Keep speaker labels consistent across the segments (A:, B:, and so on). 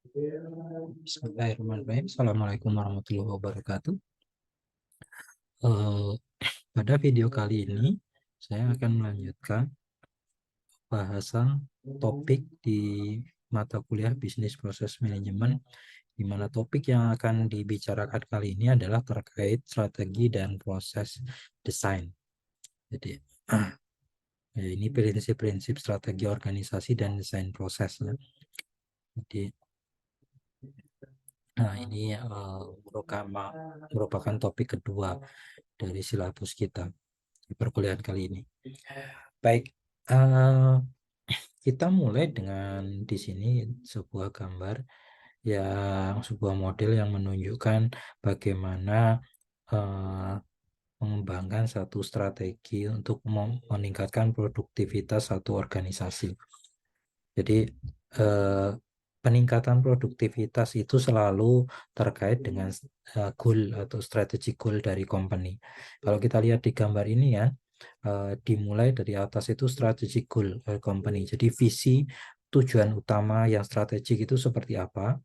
A: Bismillahirrahmanirrahim. Assalamualaikum warahmatullahi wabarakatuh. Eh, Pada video kali ini, saya akan melanjutkan bahasan topik di mata kuliah Bisnis Proses Manajemen, di mana topik yang akan dibicarakan kali ini adalah terkait strategi dan proses desain. Jadi, ini prinsip-prinsip strategi organisasi dan desain prosesnya. Jadi, nah ini merupakan topik kedua dari silabus kita di perkuliahan kali ini. Baik, kita mulai dengan di sini sebuah gambar sebuah model yang menunjukkan bagaimana mengembangkan satu strategi untuk meningkatkan produktivitas satu organisasi. Jadi peningkatan produktivitas itu selalu terkait dengan goal atau strategi goal dari company. Kalau kita lihat di gambar ini ya, dimulai dari atas itu strategi goal company. Jadi visi tujuan utama yang strategik itu seperti apa.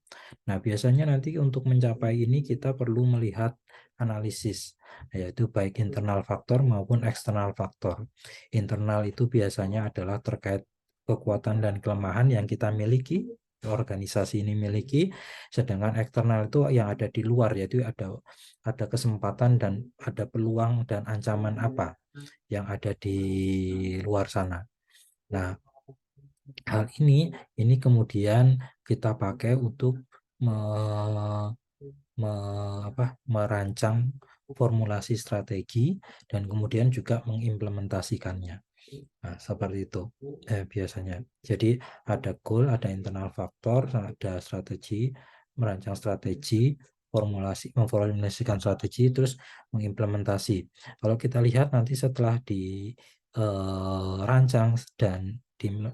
A: Nah, biasanya nanti untuk mencapai ini kita perlu melihat analisis, yaitu baik internal faktor maupun eksternal faktor. Internal itu biasanya adalah terkait kekuatan dan kelemahan yang kita miliki, organisasi ini miliki, sedangkan eksternal itu yang ada di luar, yaitu ada kesempatan dan ada peluang dan ancaman apa yang ada di luar sana. Nah, hal ini kemudian kita pakai untuk merancang formulasi strategi dan kemudian juga mengimplementasikannya. Nah, seperti itu biasanya. Jadi ada goal, ada internal faktor, ada strategi, merancang strategi, memformulasikan strategi, terus mengimplementasi. Kalau kita lihat nanti setelah dirancang dan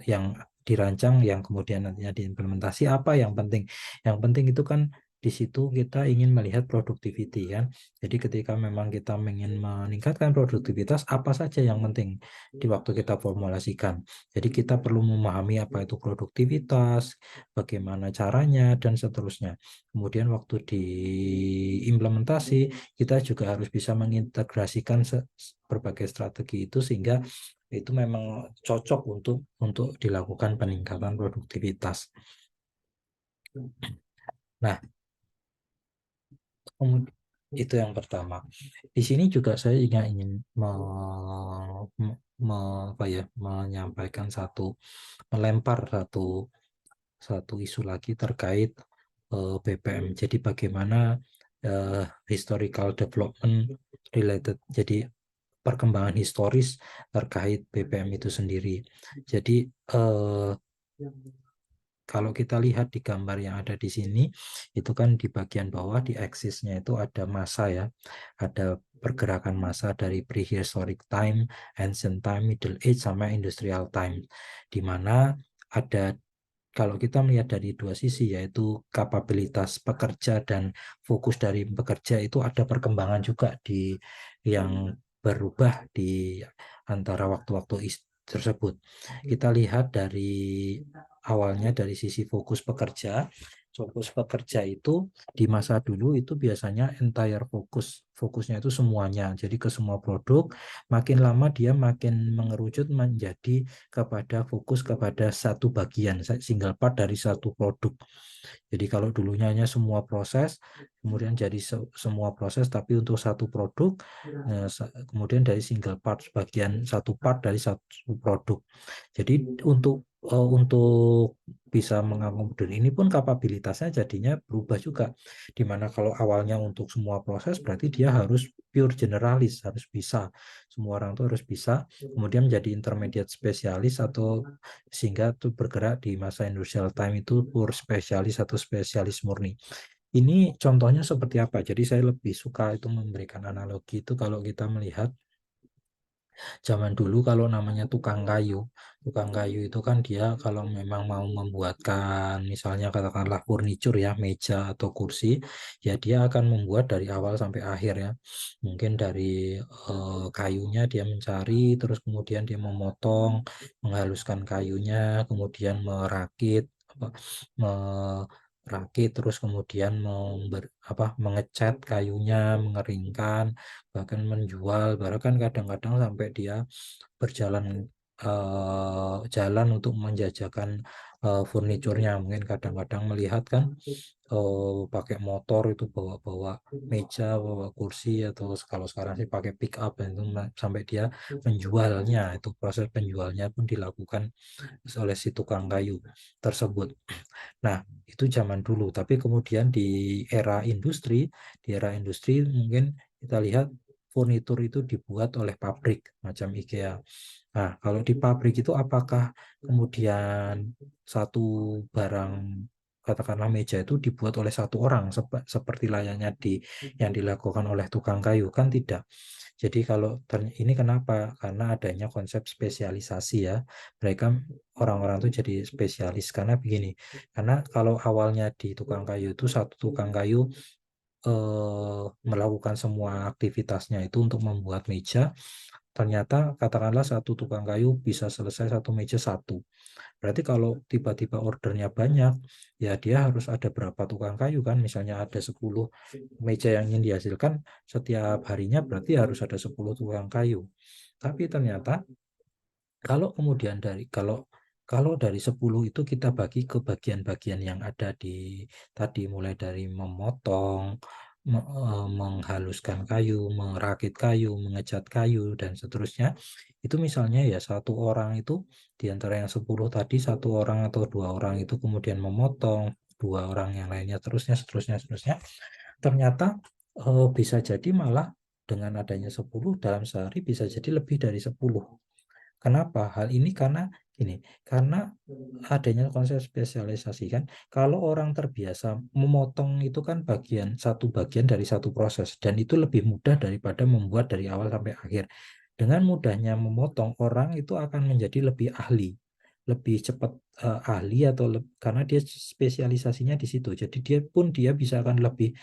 A: yang dirancang, yang kemudian nantinya diimplementasi, apa yang penting? Yang penting itu kan di situ kita ingin melihat productivity kan. Jadi ketika memang kita ingin meningkatkan produktivitas, apa saja yang penting di waktu kita formulasikan. Jadi kita perlu memahami apa itu produktivitas, bagaimana caranya, dan seterusnya. Kemudian waktu diimplementasi, kita juga harus bisa mengintegrasikan berbagai strategi itu sehingga itu memang cocok untuk dilakukan peningkatan produktivitas. Nah, itu yang pertama. Di sini juga saya ingin menyampaikan melempar satu isu lagi terkait BPM. Jadi bagaimana historical development related. Jadi perkembangan historis terkait BPM itu sendiri. Jadi kalau kita lihat di gambar yang ada di sini, itu kan di bagian bawah di aksisnya itu ada massa ya, ada pergerakan massa dari prehistoric time, ancient time, middle age, sama industrial time, di mana ada, kalau kita melihat dari dua sisi, yaitu kapabilitas pekerja dan fokus dari pekerja, itu ada perkembangan juga yang berubah di antara waktu-waktu tersebut. Kita lihat dari awalnya dari sisi fokus pekerja. Fokus pekerja itu di masa dulu itu biasanya entire fokusnya itu semuanya, jadi ke semua produk. Makin lama dia makin mengerucut menjadi fokus kepada satu bagian, single part dari satu produk. Jadi kalau dulunya hanya semua proses, kemudian jadi semua proses tapi untuk satu produk, kemudian dari single part, bagian satu part dari satu produk. Jadi untuk bisa mengakomodir ini pun kapabilitasnya jadinya berubah juga. Dimana kalau awalnya untuk semua proses berarti dia harus pure generalis, harus bisa. Semua orang tuh harus bisa. Kemudian menjadi intermediate spesialis atau sehingga tuh bergerak di masa industrial time itu pure spesialis atau spesialis murni. Ini contohnya seperti apa? Jadi saya lebih suka itu memberikan analogi itu kalau kita melihat zaman dulu kalau namanya tukang kayu itu kan dia kalau memang mau membuatkan misalnya katakanlah furnitur ya, meja atau kursi, ya dia akan membuat dari awal sampai akhir ya. Mungkin dari kayunya dia mencari, terus kemudian dia memotong, menghaluskan kayunya, kemudian merakit, rakit, terus kemudian mengecat kayunya, mengeringkan, bahkan menjual, bahkan kadang-kadang sampai dia berjalan jalan untuk menjajakan furniturnya. Mungkin kadang-kadang melihat kan pakai motor itu bawa-bawa meja, bawa kursi, atau kalau sekarang sih pakai pick up, itu sampai dia menjualnya. Itu proses penjualnya pun dilakukan oleh si tukang kayu tersebut. Nah, itu zaman dulu. Tapi kemudian di era industri mungkin kita lihat furnitur itu dibuat oleh pabrik macam IKEA. Nah, kalau di pabrik itu apakah kemudian satu barang, katakanlah meja, itu dibuat oleh satu orang seperti layaknya yang dilakukan oleh tukang kayu? Kan tidak. Jadi kalau ini kenapa? Karena adanya konsep spesialisasi ya. Mereka orang-orang itu jadi spesialis karena begini. Karena kalau awalnya di tukang kayu itu satu tukang kayu melakukan semua aktivitasnya itu untuk membuat meja, ternyata katakanlah satu tukang kayu bisa selesai satu meja satu. Berarti kalau tiba-tiba ordernya banyak, ya dia harus ada berapa tukang kayu kan? Misalnya ada 10 meja yang ingin dihasilkan setiap harinya, berarti harus ada 10 tukang kayu. Tapi ternyata kalau kemudian kalau dari 10 itu kita bagi ke bagian-bagian yang ada di tadi, mulai dari memotong, menghaluskan kayu, merakit kayu, mengecat kayu, dan seterusnya. Itu misalnya ya satu orang itu di antara yang 10 tadi, satu orang atau dua orang itu kemudian memotong, dua orang yang lainnya terusnya, seterusnya, seterusnya. Ternyata bisa jadi malah dengan adanya 10 dalam sehari bisa jadi lebih dari 10. Kenapa? Hal ini karena gini, karena adanya konsep spesialisasi kan. Kalau orang terbiasa memotong itu kan satu bagian dari satu proses, dan itu lebih mudah daripada membuat dari awal sampai akhir. Dengan mudahnya memotong, orang itu akan menjadi lebih ahli, lebih cepat ahli, atau karena dia spesialisasinya di situ. Jadi dia bisa akan lebih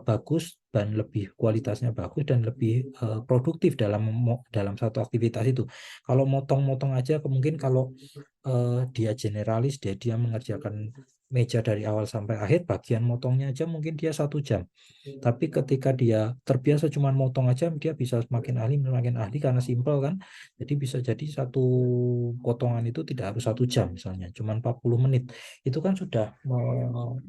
A: bagus, dan lebih kualitasnya bagus, dan lebih produktif dalam satu aktivitas itu. Kalau motong-motong aja, mungkin kalau dia generalis, dia mengerjakan meja dari awal sampai akhir, bagian motongnya aja mungkin dia 1 jam. Tapi ketika dia terbiasa cuma motong aja, dia bisa semakin ahli karena simpel kan. Jadi bisa jadi satu potongan itu tidak harus 1 jam, misalnya cuma 40 menit. Itu kan sudah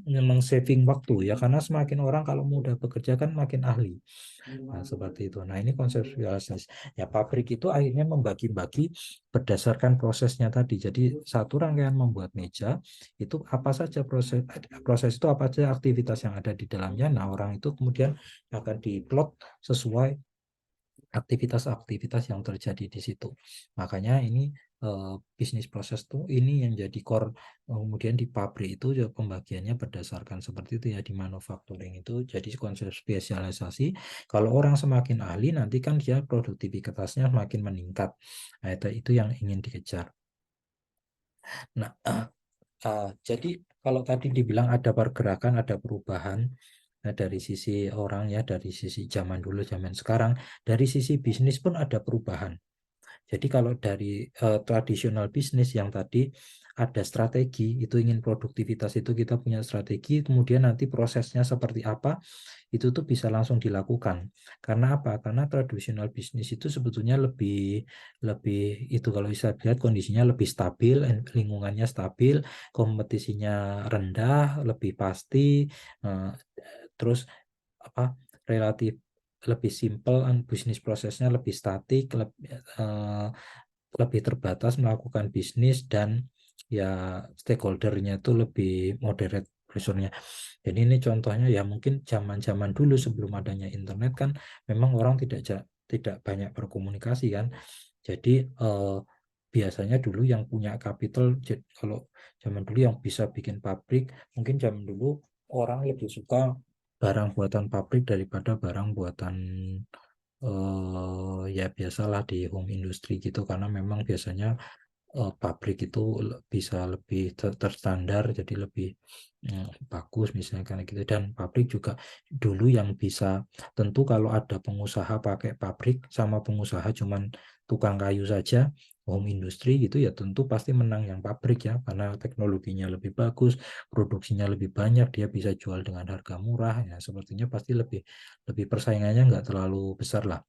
A: memang saving waktu ya, karena semakin orang kalau mudah bekerja kan makin ahli. Nah, seperti itu. Nah, ini konsep spesialisasi. Ya, pabrik itu akhirnya membagi-bagi berdasarkan prosesnya tadi. Jadi satu rangkaian membuat meja itu apa saja proses itu, apa saja aktivitas yang ada di dalamnya. Nah, orang itu kemudian akan diplot sesuai aktivitas-aktivitas yang terjadi di situ. Makanya ini bisnis proses tuh ini yang jadi core. Kemudian di pabrik itu juga pembagiannya berdasarkan seperti itu ya. Di manufacturing itu jadi konsep spesialisasi. Kalau orang semakin ahli, nanti kan dia produktivitasnya semakin meningkat. Nah, itu yang ingin dikejar. Nah, jadi kalau tadi dibilang ada pergerakan, ada perubahan, dari sisi orang ya, dari sisi zaman dulu, zaman sekarang, dari sisi bisnis pun ada perubahan. Jadi kalau dari tradisional bisnis yang tadi ada strategi, itu ingin produktivitas, itu kita punya strategi, kemudian nanti prosesnya seperti apa, itu tuh bisa langsung dilakukan. Karena apa? Karena tradisional bisnis itu sebetulnya lebih lebih itu, kalau bisa lihat kondisinya lebih stabil, lingkungannya stabil, kompetisinya rendah, lebih pasti, terus apa, relatif lebih simpel, bisnis prosesnya lebih statik, lebih terbatas melakukan bisnis, dan ya stakeholdernya itu lebih moderate pressure-nya. Jadi ini contohnya ya, mungkin zaman-zaman dulu sebelum adanya internet kan memang orang tidak banyak berkomunikasi kan. Jadi biasanya dulu yang punya capital, kalau zaman dulu yang bisa bikin pabrik, mungkin zaman dulu orang lebih suka barang buatan pabrik daripada barang buatan ya biasalah di home industry gitu, karena memang biasanya pabrik itu bisa lebih terstandar, jadi lebih bagus misalnya kayak gitu. Dan pabrik juga dulu yang bisa, tentu kalau ada pengusaha pakai pabrik sama pengusaha cuman tukang kayu saja, home industry gitu ya tentu pasti menang yang pabrik ya, karena teknologinya lebih bagus, produksinya lebih banyak, dia bisa jual dengan harga murah ya, sepertinya pasti lebih lebih persaingannya nggak terlalu besar lah.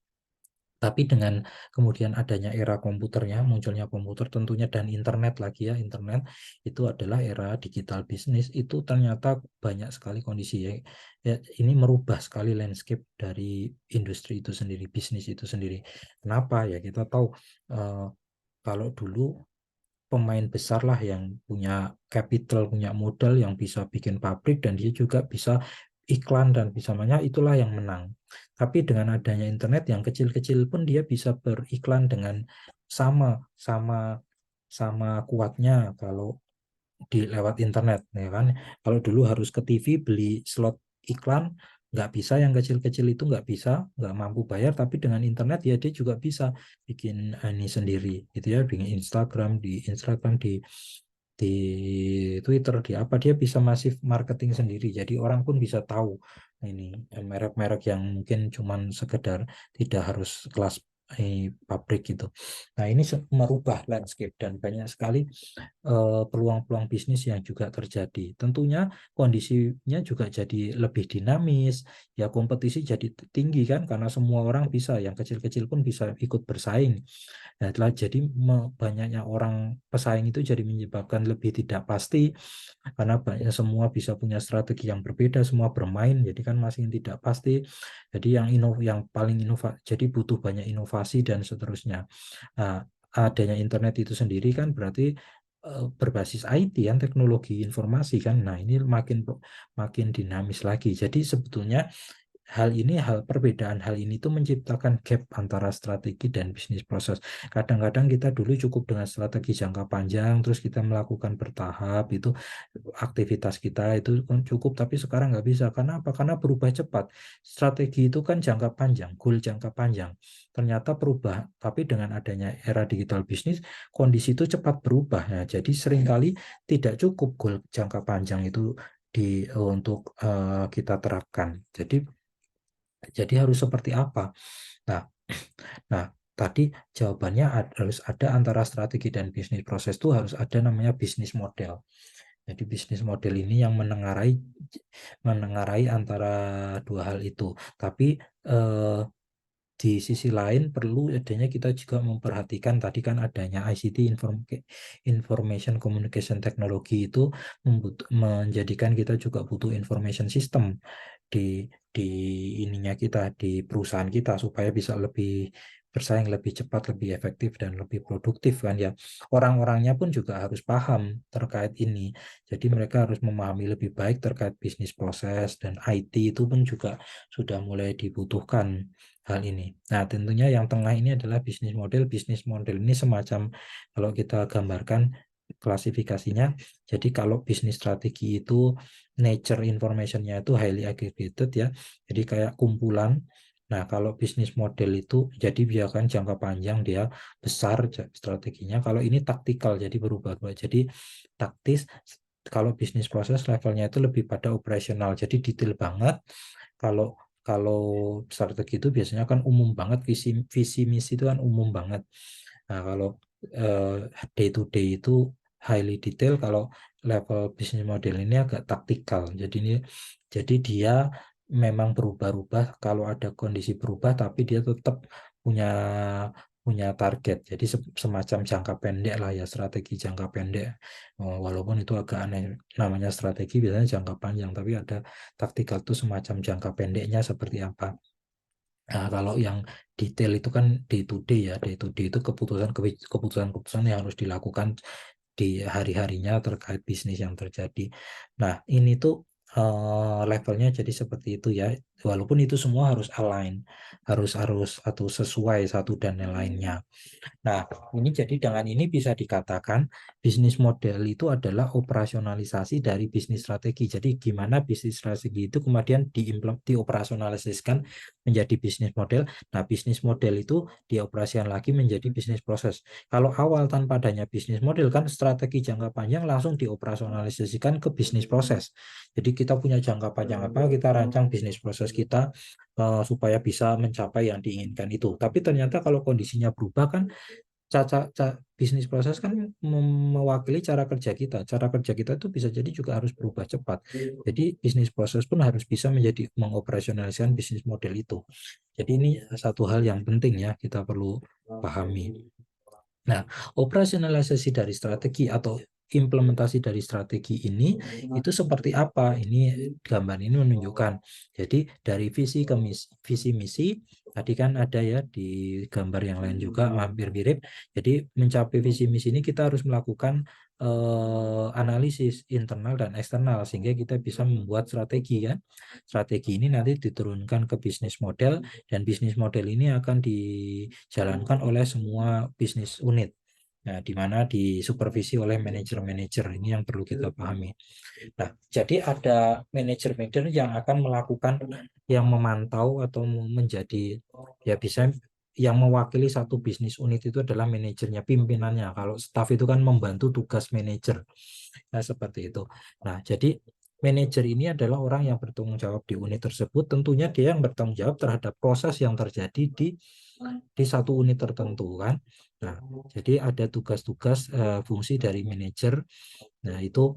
A: Tapi dengan kemudian adanya era komputernya, munculnya komputer tentunya dan internet lagi ya, internet itu adalah era digital bisnis, itu ternyata banyak sekali kondisi ya, ini merubah sekali landscape dari industri itu sendiri, bisnis itu sendiri. Kenapa ya? Kita tahu kalau dulu pemain besar lah yang punya capital, punya modal yang bisa bikin pabrik dan dia juga bisa iklan dan bisa banyak, itulah yang menang. Tapi dengan adanya internet yang kecil-kecil pun dia bisa beriklan dengan sama sama sama kuatnya kalau di lewat internet ya kan. Kalau dulu harus ke TV beli slot iklan, nggak bisa, yang kecil-kecil itu nggak bisa, nggak mampu bayar, tapi dengan internet ya dia juga bisa bikin ini sendiri gitu ya, bikin Instagram di Twitter, di apa, dia bisa masif marketing sendiri, jadi orang pun bisa tahu ini merek-merek yang mungkin cuman sekedar tidak harus kelas pabrik gitu. Nah ini merubah landscape dan banyak sekali peluang-peluang bisnis yang juga terjadi. Tentunya kondisinya juga jadi lebih dinamis, ya kompetisi jadi tinggi kan, karena semua orang bisa, yang kecil-kecil pun bisa ikut bersaing. Nah, telah jadi banyaknya orang pesaing itu jadi menyebabkan lebih tidak pasti, karena banyak semua bisa punya strategi yang berbeda, semua bermain, jadi kan masih tidak pasti. Jadi yang paling jadi butuh banyak inovasi dan seterusnya. Nah, adanya internet itu sendiri kan berarti berbasis IT kan, teknologi informasi kan. Nah, ini makin makin dinamis lagi. Jadi sebetulnya perbedaan hal ini tuh menciptakan gap antara strategi dan bisnis proses. Kadang-kadang kita dulu cukup dengan strategi jangka panjang, terus kita melakukan bertahap, itu aktivitas kita itu kan cukup, tapi sekarang nggak bisa. Karena apa? Karena berubah cepat. Strategi itu kan jangka panjang, goal jangka panjang. Ternyata berubah, tapi dengan adanya era digital bisnis, kondisi itu cepat berubah. Nah, jadi seringkali tidak cukup goal jangka panjang itu untuk kita terapkan. Jadi harus seperti apa? Nah, nah tadi jawabannya harus ada antara strategi dan bisnis proses, itu harus ada namanya bisnis model. Jadi bisnis model ini yang menengarai antara dua hal itu. Tapi di sisi lain perlu adanya, kita juga memperhatikan tadi kan adanya ICT, Information Communication Technology, itu menjadikan kita juga butuh information system di ininya kita, di perusahaan kita, supaya bisa lebih bersaing lebih cepat, lebih efektif dan lebih produktif kan ya. Orang-orangnya pun juga harus paham terkait ini. Jadi mereka harus memahami lebih baik terkait bisnis proses, dan IT itu pun juga sudah mulai dibutuhkan hal ini. Nah, tentunya yang tengah ini adalah bisnis model. Bisnis model ini semacam, kalau kita gambarkan klasifikasinya, jadi kalau bisnis strategi itu nature information-nya itu highly aggregated ya, jadi kayak kumpulan. Nah, kalau bisnis model itu jadi biarkan jangka panjang, dia besar strateginya. Kalau ini taktikal, jadi berubah-ubah. Jadi taktis. Kalau bisnis proses levelnya itu lebih pada operasional, jadi detail banget. Kalau kalau strategi itu biasanya kan umum banget, visi misi itu kan umum banget. Nah, kalau day to day itu highly detail. Kalau level bisnis model ini agak taktikal. Jadi dia memang berubah-ubah kalau ada kondisi berubah, tapi dia tetap punya punya target. Jadi semacam jangka pendek lah ya, strategi jangka pendek. Walaupun itu agak aneh, namanya strategi biasanya jangka panjang, tapi ada taktikal itu semacam jangka pendeknya seperti apa. Nah, kalau yang detail itu kan day to day ya, day to day itu keputusan-keputusan yang harus dilakukan di hari-harinya terkait bisnis yang terjadi. Nah, ini tuh levelnya jadi seperti itu ya. Walaupun itu semua harus align, harus harus atau sesuai satu dan yang lainnya. Nah, ini jadi dengan ini bisa dikatakan bisnis model itu adalah operasionalisasi dari bisnis strategi. Jadi gimana bisnis strategi itu kemudian dioperasionalisasikan menjadi bisnis model. Nah, bisnis model itu dioperasikan lagi menjadi bisnis proses. Kalau awal tanpa adanya bisnis model kan strategi jangka panjang langsung dioperasionalisasikan ke bisnis proses. Jadi kita punya jangka panjang apa, kita rancang bisnis proses kita supaya bisa mencapai yang diinginkan itu. Tapi ternyata kalau kondisinya berubah kan, bisnis proses kan mewakili cara kerja kita. Cara kerja kita itu bisa jadi juga harus berubah cepat. Jadi bisnis proses pun harus bisa menjadi mengoperasionalisasikan bisnis model itu. Jadi ini satu hal yang penting ya kita perlu pahami. Nah, operasionalisasi dari strategi atau implementasi dari strategi ini itu seperti apa? Ini gambar ini menunjukkan. Jadi dari visi ke visi misi tadi kan ada ya di gambar yang lain juga hampir mirip. Jadi mencapai visi misi ini kita harus melakukan analisis internal dan eksternal sehingga kita bisa membuat strategi kan. Strategi ini nanti diturunkan ke bisnis model dan bisnis model ini akan dijalankan oleh semua bisnis unit. Nah, di mana disupervisi oleh manajer-manajer ini yang perlu kita pahami. Nah, jadi ada manajer-manajer yang akan melakukan, yang memantau atau menjadi, ya bisa yang mewakili satu bisnis unit itu adalah manajernya, pimpinannya. Kalau staf itu kan membantu tugas manajer. Nah, seperti itu. Nah, jadi manajer ini adalah orang yang bertanggung jawab di unit tersebut. Tentunya dia yang bertanggung jawab terhadap proses yang terjadi di satu unit tertentu kan. Nah, jadi ada tugas-tugas fungsi dari manajer. Nah, itu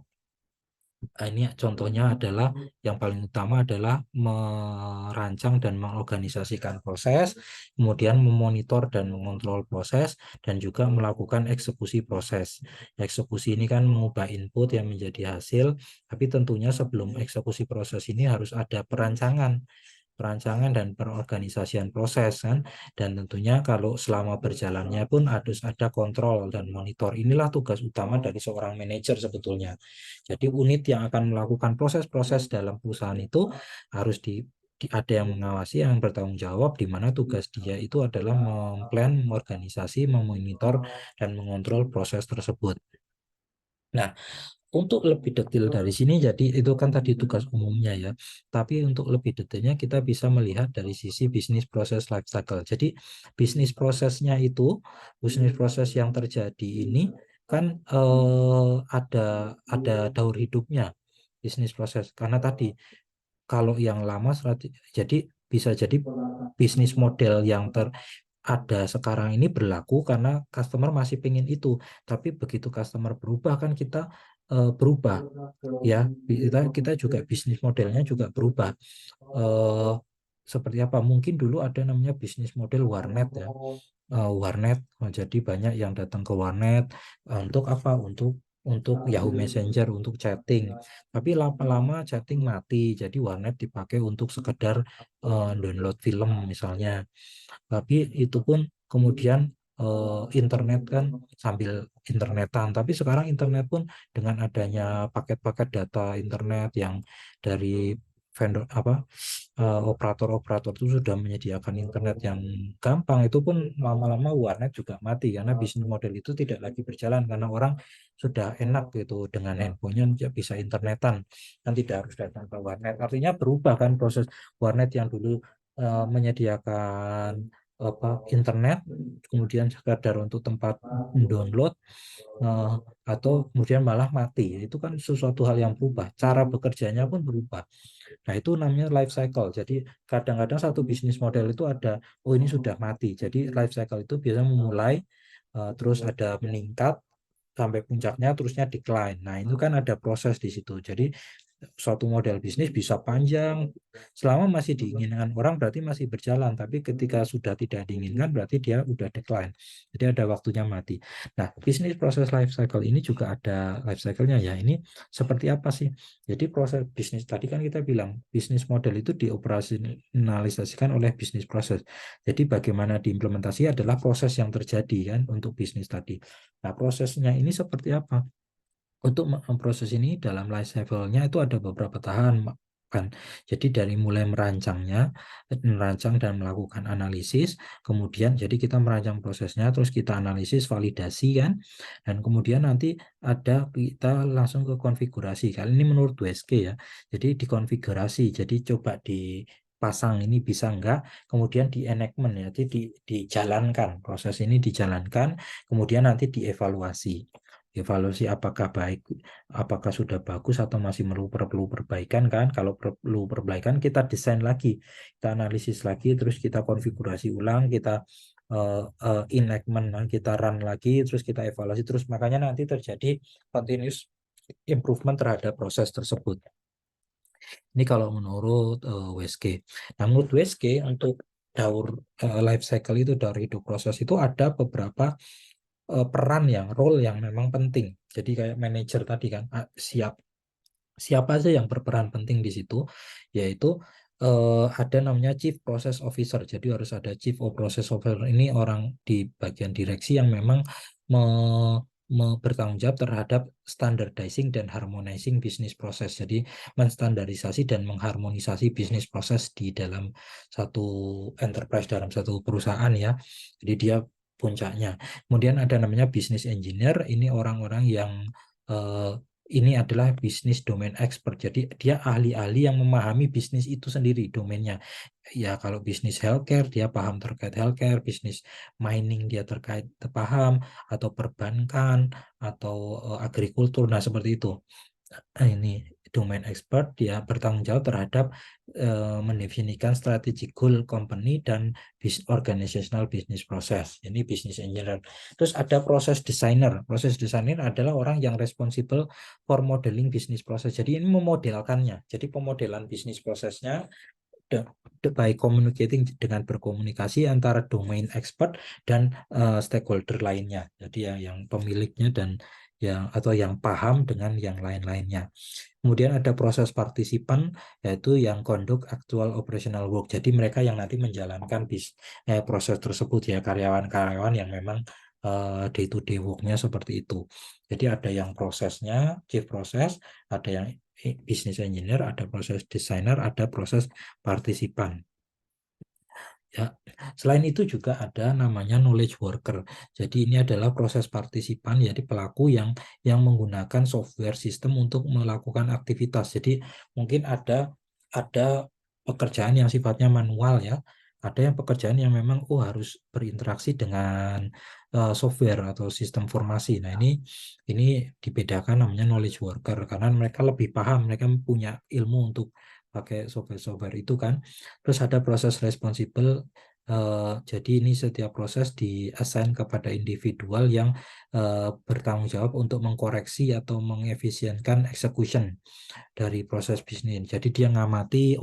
A: ini contohnya adalah yang paling utama adalah merancang dan mengorganisasikan proses, kemudian memonitor dan mengontrol proses, dan juga melakukan eksekusi proses. Eksekusi ini kan mengubah input yang menjadi hasil, tapi tentunya sebelum eksekusi proses ini harus ada perancangan dan perorganisasian proses kan, dan tentunya kalau selama berjalannya pun harus ada kontrol dan monitor. Inilah tugas utama dari seorang manajer sebetulnya. Jadi unit yang akan melakukan proses-proses dalam perusahaan itu harus ada yang mengawasi, yang bertanggung jawab, di mana tugas dia itu adalah memplan, mengorganisasi, memonitor, dan mengontrol proses tersebut. Nah, untuk lebih detail dari sini, jadi itu kan tadi tugas umumnya ya. Tapi untuk lebih detailnya kita bisa melihat dari sisi bisnis proses life cycle. Jadi bisnis proses yang terjadi ini kan ada daur hidupnya bisnis proses. Karena tadi kalau yang lama jadi bisa jadi bisnis model yang ada sekarang ini berlaku karena customer masih pengen itu, tapi begitu customer berubah kan kita berubah ya, kita juga bisnis modelnya juga berubah. eh, Seperti apa, mungkin dulu ada namanya bisnis model warnet ya. Warnet, jadi banyak yang datang ke warnet untuk apa, untuk Yahoo Messenger, untuk chatting, tapi lama-lama chatting mati, jadi warnet dipakai untuk sekedar download film misalnya. Tapi itu pun kemudian internet kan sambil internetan. Tapi sekarang internet pun dengan adanya paket-paket data internet yang dari vendor apa, operator-operator itu sudah menyediakan internet yang gampang, itu pun lama-lama warnet juga mati karena bisnis model itu tidak lagi berjalan karena orang sudah enak gitu dengan handphonenya dia bisa internetan dan tidak harus datang ke warnet. Artinya berubah kan proses warnet yang dulu menyediakan apa internet kemudian sekadar untuk tempat download, eh, atau kemudian malah mati, itu kan sesuatu hal yang berubah, cara bekerjanya pun berubah. Nah, itu namanya life cycle. Jadi kadang-kadang satu bisnis model itu ada, oh ini sudah mati. Jadi life cycle itu biasanya memulai, terus ada meningkat sampai puncaknya, terusnya decline. Nah, itu kan ada proses di situ. Jadi suatu model bisnis bisa panjang, selama masih diinginkan orang berarti masih berjalan, tapi ketika sudah tidak diinginkan berarti dia udah decline, jadi ada waktunya mati. Nah, bisnis proses life cycle ini juga ada life cycle-nya ya. Ini seperti apa sih? Jadi proses bisnis tadi kan kita bilang bisnis model itu dioperasionalisasikan oleh bisnis proses. Jadi bagaimana diimplementasi adalah proses yang terjadi kan untuk bisnis tadi. Nah, prosesnya ini seperti apa? Untuk memproses ini dalam life cycle-nya itu ada beberapa tahapan kan. Jadi dari mulai merancang dan melakukan analisis, kemudian jadi kita merancang prosesnya, terus kita analisis, validasi kan, dan kemudian nanti kita langsung ke konfigurasi. Kali ini menurut WSG ya. Jadi dikonfigurasi, jadi coba dipasang ini bisa enggak, kemudian di enactment ya, jadi dijalankan, proses ini dijalankan, kemudian nanti dievaluasi. Evaluasi apakah baik, apakah sudah bagus atau masih perlu perbaikan kan. Kalau perlu perbaikan kita desain lagi, kita analisis lagi, terus kita konfigurasi ulang, kita enactment, kita run lagi, terus kita evaluasi terus, makanya nanti terjadi continuous improvement terhadap proses tersebut. Ini kalau menurut WSG. Nah, menurut WSG untuk daur life cycle itu, daur hidup proses itu ada beberapa peran yang role yang memang penting. Jadi kayak manajer tadi kan, siapa aja yang berperan penting di situ, yaitu ada namanya Chief Process Officer. Jadi harus ada Chief of Process Officer, ini orang di bagian direksi yang memang bertanggung jawab terhadap standardizing dan harmonizing bisnis proses. Jadi menstandarisasi dan mengharmonisasi bisnis proses di dalam satu enterprise, dalam satu perusahaan ya. Jadi dia puncaknya. Kemudian ada namanya business engineer, ini orang-orang yang eh, ini adalah bisnis domain expert. Jadi dia ahli-ahli yang memahami bisnis itu sendiri, domainnya. Ya kalau bisnis healthcare dia paham terkait healthcare, bisnis mining dia terkait paham, atau perbankan, atau agrikultur. Nah seperti itu. Ini domain expert, dia bertanggung jawab terhadap mendefinisikan strategic goal company dan organizational business process. Ini business engineer. Terus ada proses designer. Proses designer adalah orang yang responsible for modeling business process. Jadi ini memodelkannya. Jadi pemodelan bisnis prosesnya by communicating, dengan berkomunikasi antara domain expert dan stakeholder lainnya. Jadi yang pemiliknya dan yang atau yang paham dengan yang lain-lainnya. Kemudian ada proses partisipan, yaitu yang conduct actual operational work. Jadi mereka yang nanti menjalankan proses tersebut ya, karyawan-karyawan yang memang day to day work-nya seperti itu. Jadi ada yang prosesnya, chief proses, ada yang business engineer, ada proses designer, ada proses partisipan. Ya, selain itu juga ada namanya knowledge worker. Jadi ini adalah proses partisipan, jadi pelaku yang menggunakan software sistem untuk melakukan aktivitas. Jadi mungkin ada pekerjaan yang sifatnya manual ya. Ada yang pekerjaan yang memang harus berinteraksi dengan software atau sistem informasi. Nah, ini dibedakan namanya knowledge worker karena mereka lebih paham, mereka punya ilmu untuk pakai software-software itu kan. Terus ada proses responsible, jadi ini setiap proses di-assign kepada individual yang bertanggung jawab untuk mengkoreksi atau mengefisienkan execution dari proses bisnis. Jadi dia ngamati,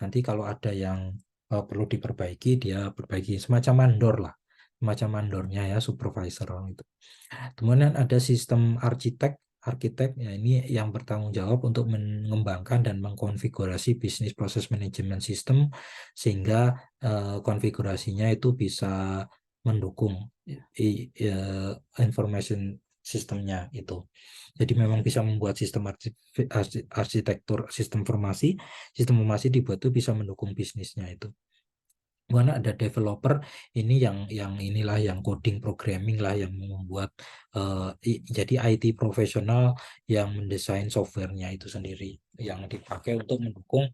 A: nanti kalau ada yang perlu diperbaiki, dia perbaiki, semacam mandor lah, semacam mandornya ya, supervisor itu. Kemudian ada sistem arsitek. Arsitek ya, ini yang bertanggung jawab untuk mengembangkan dan mengkonfigurasi bisnis proses manajemen sistem sehingga konfigurasinya itu bisa mendukung information sistemnya itu. Jadi memang bisa membuat sistem arsitektur sistem informasi dibuat itu bisa mendukung bisnisnya itu. Mana ada developer, ini yang inilah yang coding programming lah, yang membuat jadi IT profesional yang mendesain softwarenya itu sendiri yang dipakai untuk mendukung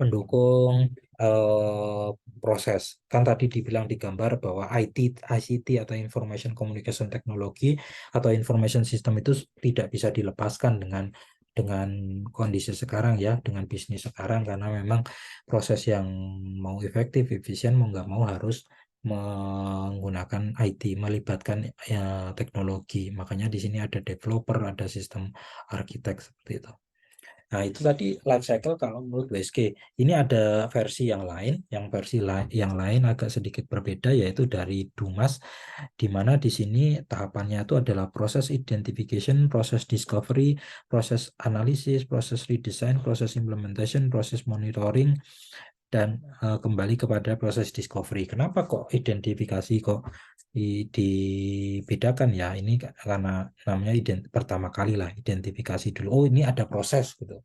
A: mendukung eh, proses. Kan tadi dibilang di gambar bahwa ICT atau Information Communication Technology atau Information System itu tidak bisa dilepaskan dengan kondisi sekarang ya, dengan bisnis sekarang, karena memang proses yang mau efektif, efisien, mau nggak mau harus menggunakan IT, melibatkan teknologi. Makanya di sini ada developer, ada sistem arsitek seperti itu. Nah, itu tadi life cycle kalau menurut WSG. Ini ada versi yang lain, yang lain agak sedikit berbeda, yaitu dari Dumas, di mana di sini tahapannya itu adalah proses identification, proses discovery, proses analisis, proses redesign, proses implementation, proses monitoring, dan kembali kepada proses discovery. Kenapa kok identifikasi kok dibedakan ya? Ini karena namanya pertama kali lah identifikasi dulu. Oh, ini ada proses gitu.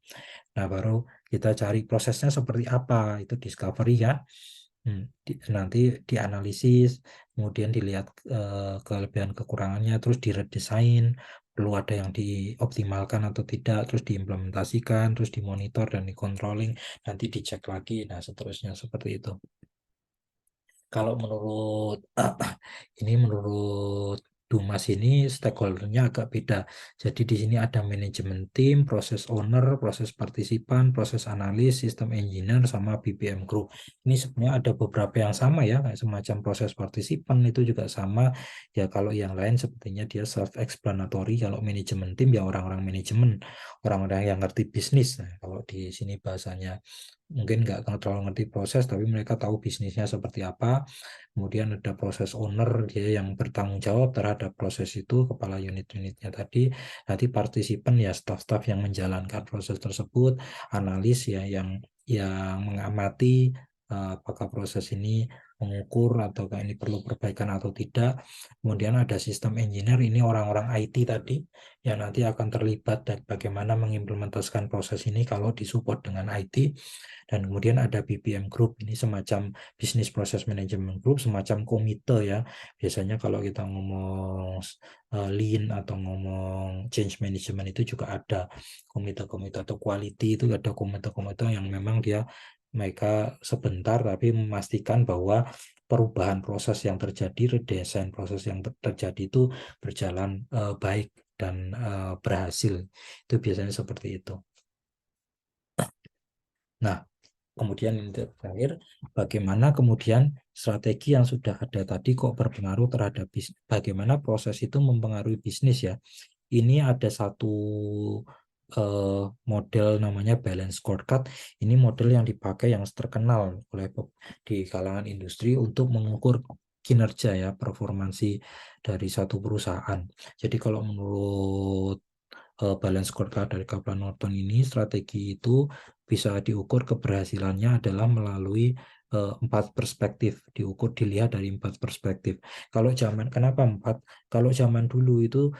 A: Nah, baru kita cari prosesnya seperti apa, itu discovery ya. Nanti dianalisis, kemudian dilihat kelebihan kekurangannya, terus diredesain, perlu ada yang dioptimalkan atau tidak, terus diimplementasikan, terus dimonitor dan dikontrolling, nanti dicek lagi, nah seterusnya seperti itu. Kalau menurut ini menurut Dumas ini stakeholdernya agak beda. Jadi di sini ada manajemen tim, proses owner, proses partisipan, proses analis, sistem engineer, sama BPM group. Ini sebenarnya ada beberapa yang sama ya, kayak semacam proses partisipan itu juga sama. Ya kalau yang lain sepertinya dia self-explanatory. Kalau manajemen tim ya orang-orang manajemen, orang-orang yang ngerti bisnis. Nah, kalau di sini bahasanya mungkin nggak terlalu ngerti proses, tapi mereka tahu bisnisnya seperti apa. Kemudian ada proses owner, dia yang bertanggung jawab terhadap proses itu, kepala unit-unitnya tadi. Nanti partisipan ya staff-staff yang menjalankan proses tersebut, analis ya yang mengamati apakah proses ini mengukur ataukah ini perlu perbaikan atau tidak. Kemudian ada sistem engineer, ini orang-orang IT tadi yang nanti akan terlibat dan bagaimana mengimplementasikan proses ini kalau disupport dengan IT. Dan kemudian ada BPM Group, ini semacam Business Process Management Group, semacam komite ya. Biasanya kalau kita ngomong lean atau ngomong change management itu juga ada komite-komite, atau quality itu ada komite-komite yang memang mereka sebentar tapi memastikan bahwa perubahan proses yang terjadi, redesign proses yang terjadi itu berjalan baik dan berhasil. Itu biasanya seperti itu. Nah, kemudian yang terakhir, bagaimana kemudian strategi yang sudah ada tadi kok berpengaruh terhadap bisnis, bagaimana proses itu mempengaruhi bisnis ya. Ini ada satu model namanya balance scorecard. Ini model yang dipakai, yang terkenal oleh di kalangan industri untuk mengukur kinerja ya, performansi dari satu perusahaan. Jadi kalau menurut balance scorecard dari Kaplan Norton ini, strategi itu bisa diukur keberhasilannya adalah melalui 4 perspektif, dilihat dari 4 perspektif. Kenapa 4? Kalau zaman dulu itu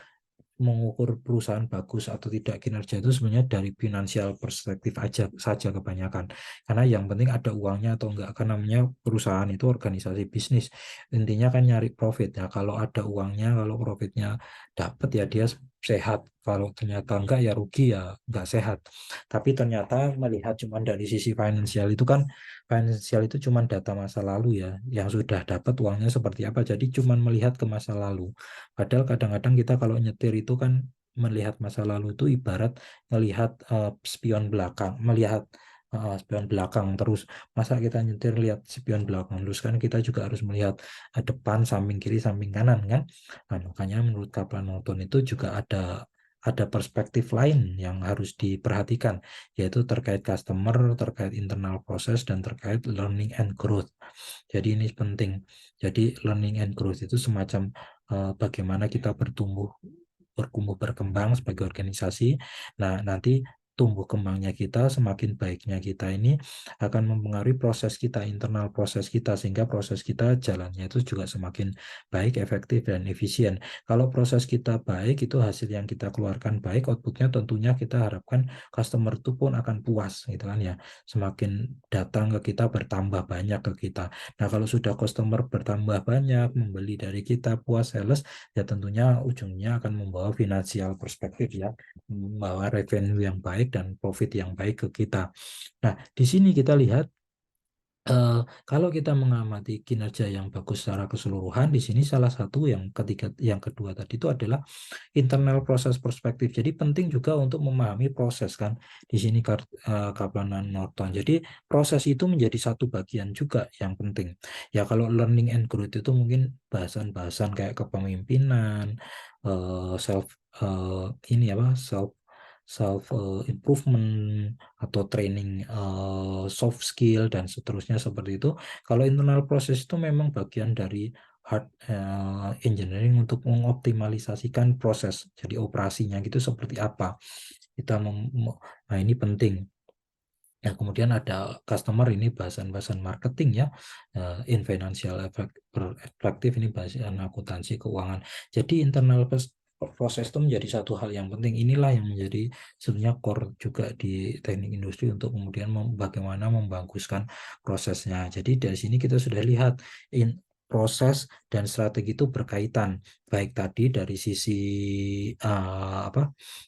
A: mengukur perusahaan bagus atau tidak kinerja itu sebenarnya dari finansial perspektif aja saja kebanyakan, karena yang penting ada uangnya atau enggak, karena namanya perusahaan itu organisasi bisnis, intinya kan nyari profit ya. Kalau ada uangnya, kalau profitnya dapat ya dia sehat, kalau ternyata enggak ya rugi, ya enggak sehat. Tapi ternyata melihat cuma dari sisi finansial itu kan, finansial itu cuma data masa lalu ya, yang sudah dapat uangnya seperti apa, jadi cuma melihat ke masa lalu. Padahal kadang-kadang kita kalau nyetir itu kan melihat masa lalu itu ibarat melihat spion belakang, melihat spion belakang terus. Masa kita nyetir lihat spion belakang terus, kan kita juga harus melihat depan, samping kiri, samping kanan kan. Nah, makanya menurut Kaplan Norton itu juga ada perspektif lain yang harus diperhatikan, yaitu terkait customer, terkait internal proses, dan terkait learning and growth. Jadi ini penting. Jadi learning and growth itu semacam bagaimana kita bertumbuh berkembang sebagai organisasi. Nah, nanti tumbuh kembangnya kita, semakin baiknya kita ini akan mempengaruhi proses kita, internal proses kita, sehingga proses kita jalannya itu juga semakin baik, efektif, dan efisien. Kalau proses kita baik, itu hasil yang kita keluarkan baik, outputnya tentunya kita harapkan customer itu pun akan puas, gitu kan ya. Semakin datang ke kita, bertambah banyak ke kita. Nah, kalau sudah customer bertambah banyak, membeli dari kita, puas, sales, ya tentunya ujungnya akan membawa finansial perspektif ya, membawa revenue yang baik dan profit yang baik ke kita. Nah, di sini kita lihat kalau kita mengamati kinerja yang bagus secara keseluruhan, di sini salah satu yang kedua tadi itu adalah internal proses perspektif. Jadi penting juga untuk memahami proses kan. Di sini Kaplan dan Norton. Jadi proses itu menjadi satu bagian juga yang penting. Ya kalau learning and growth itu mungkin bahasan-bahasan kayak kepemimpinan, self ini apa self self improvement atau training soft skill dan seterusnya seperti itu. Kalau internal proses itu memang bagian dari hard engineering untuk mengoptimalisasikan proses. Jadi operasinya gitu seperti apa. Nah ini penting. Yang kemudian ada customer, ini bahasan-bahasan marketing ya, in financial perspective ini bahasan akuntansi keuangan. Jadi internal proses itu menjadi satu hal yang penting. Inilah yang menjadi sebenarnya core juga di teknik industri untuk kemudian bagaimana membaguskan prosesnya. Jadi dari sini kita sudah lihat proses dan strategi itu berkaitan, baik tadi dari sisi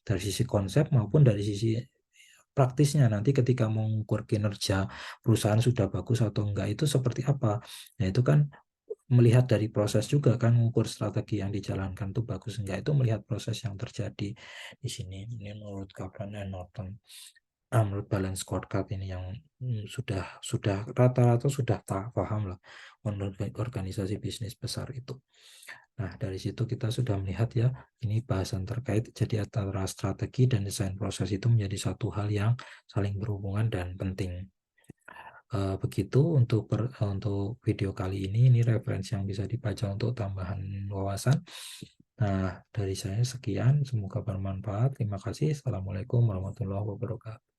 A: dari sisi konsep maupun dari sisi praktisnya. Nanti ketika mengukur kinerja perusahaan sudah bagus atau enggak itu seperti apa. Nah, itu kan melihat dari proses juga kan, mengukur strategi yang dijalankan itu bagus enggak, itu melihat proses yang terjadi di sini. Ini menurut Kaplan and Norton. Menurut balance scorecard ini yang sudah rata-rata sudah tak paham lah menurut organisasi bisnis besar itu. Nah, dari situ kita sudah melihat ya, ini bahasan terkait jadi antara strategi dan desain proses itu menjadi satu hal yang saling berhubungan dan penting. Begitu untuk video kali ini referensi yang bisa dibaca untuk tambahan wawasan. Nah, dari saya sekian, semoga bermanfaat. Terima kasih. Assalamualaikum warahmatullahi wabarakatuh.